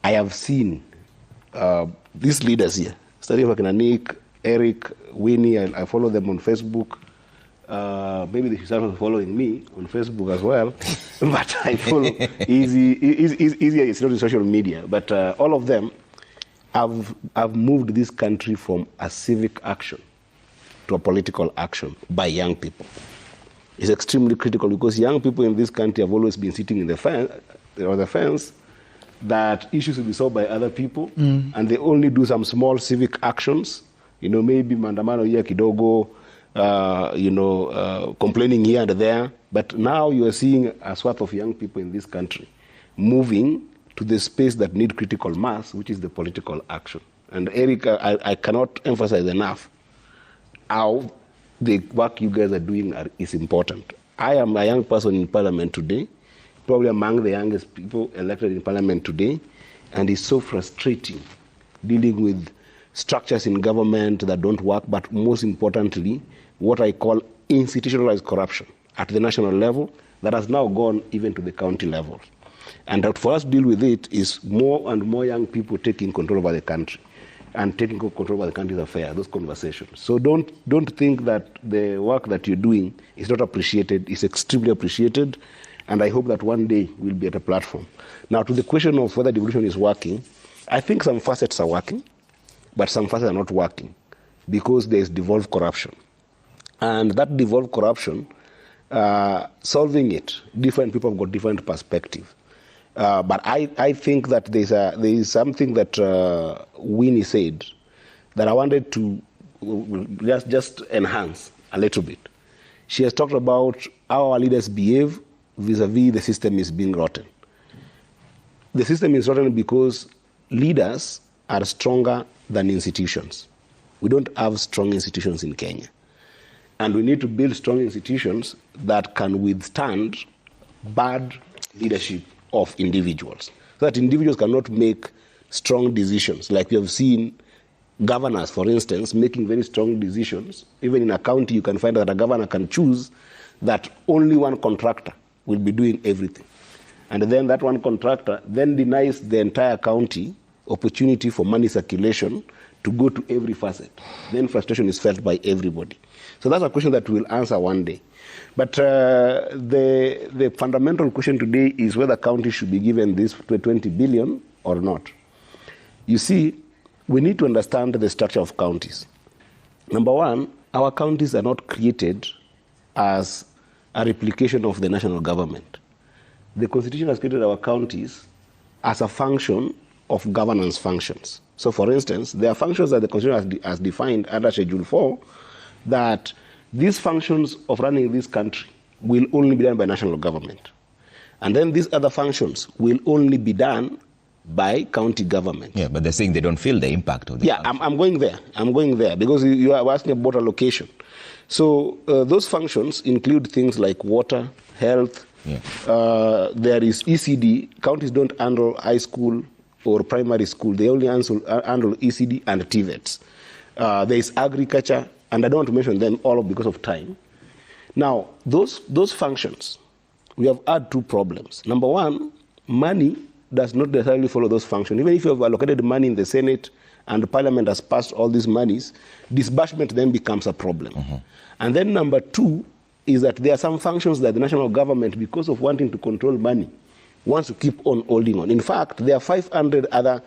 I have seen these leaders here, starting with Nick, Eric, Winnie, I follow them on Facebook. Maybe they should start following me on Facebook as well. But I follow easier. It's not in social media. But all of them have moved this country from a civic action to a political action by young people. It's extremely critical because young people in this country have always been sitting in the fence that issues will be solved by other people, and they only do some small civic actions. Maybe mandamano here kidogo, complaining here and there. But now you are seeing a swath of young people in this country moving to the space that need critical mass, which is the political action. And Eric, I cannot emphasize enough how the work you guys are doing is important. I am a young person in parliament today, probably among the youngest people elected in parliament today, and it's so frustrating dealing with structures in government that don't work, but most importantly, what I call institutionalized corruption at the national level that has now gone even to the county level. And that for us to deal with it is more and more young people taking control over the country and taking control over the country's affairs, those conversations. So don't think that the work that you're doing is not appreciated. It's extremely appreciated, and I hope that one day we'll be at a platform. Now, to the question of whether devolution is working, I think some facets are working, but some facets are not working because there is devolved corruption. And that devolved corruption, solving it, different people have got different perspectives. But I think that there is something that Winnie said that I wanted to just enhance a little bit. She has talked about how our leaders behave vis-a-vis the system is being rotten. The system is rotten because leaders are stronger than institutions. We don't have strong institutions in Kenya. And we need to build strong institutions that can withstand bad leadership of individuals, so that individuals cannot make strong decisions. Like we have seen governors, for instance, making very strong decisions. Even in a county, you can find that a governor can choose that only one contractor will be doing everything. And then that one contractor then denies the entire county opportunity for money circulation to go to every facet. Then frustration is felt by everybody. So that's a question that we'll answer one day. But the fundamental question today is whether counties should be given this 20 billion or not. You see, we need to understand the structure of counties. Number one, our counties are not created as a replication of the national government. The Constitution has created our counties as a function of governance functions. So for instance, there are functions that the Constitution has defined under Schedule 4 that these functions of running this country will only be done by national government. And then these other functions will only be done by county government. Yeah, but they're saying they don't feel the impact of the function. I'm going there. I'm going there because you are asking about allocation. So those functions include things like water, health. Yeah. There is ECD. Counties don't handle high school or primary school. They only handle ECD and TVETs. There is agriculture, and I don't want to mention them all because of time. Now, those functions, we have had two problems. Number one, money does not necessarily follow those functions. Even if you have allocated money in the Senate and the Parliament has passed all these monies, disbursement then becomes a problem. Mm-hmm. And then number two is that there are some functions that the national government, because of wanting to control money, wants to keep on holding on. In fact, there are 500 other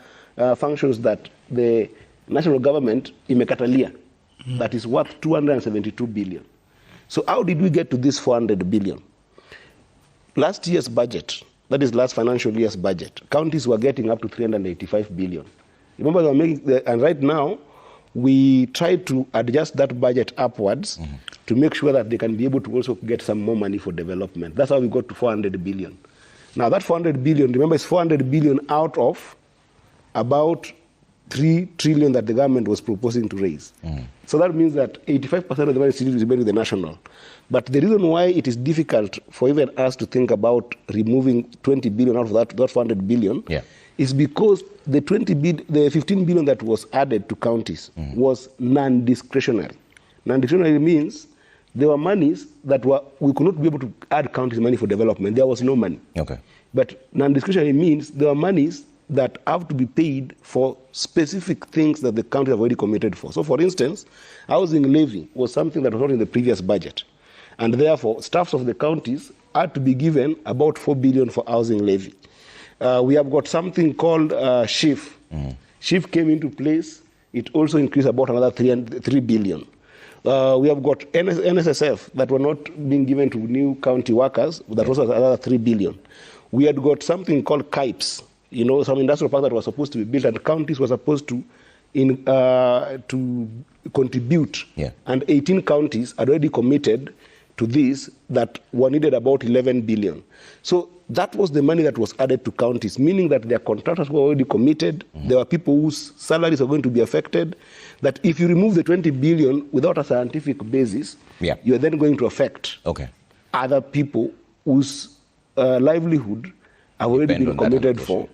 functions that the national government imekatalia, that is worth 272 billion. So how did we get to this 400 billion? Last year's budget, that is last financial year's budget, counties were getting up to 385 billion. Remember, they were making and right now, we try to adjust that budget upwards to make sure that they can be able to also get some more money for development. That's how we got to 400 billion. Now that 400 billion, remember, it's 400 billion out of about 3 trillion that the government was proposing to raise. So that means that 85% of the money is made with the national. But the reason why it is difficult for even us to think about removing 20 billion out of that 400 billion is because the 15 billion that was added to counties was non-discretionary. Non-discretionary means there were monies that we could not be able to add counties money for development. There was no money. Okay. But non-discretionary means there were monies that have to be paid for specific things that the county have already committed for. So, for instance, housing levy was something that was not in the previous budget. And therefore, staffs of the counties had to be given about 4 billion for housing levy. We have got something called SHIF. SHIF came into place. It also increased about another 3 billion. We have got NSSF that were not being given to new county workers. That was another 3 billion. We had got something called KIPES, you know, some industrial parks that were supposed to be built, and counties were supposed to contribute. Yeah. And 18 counties had already committed to this that were needed about 11 billion. So that was the money that was added to counties, meaning that their contractors were already committed. There were people whose salaries are going to be affected. That if you remove the 20 billion without a scientific basis, you are then going to affect other people whose livelihood have already been committed for.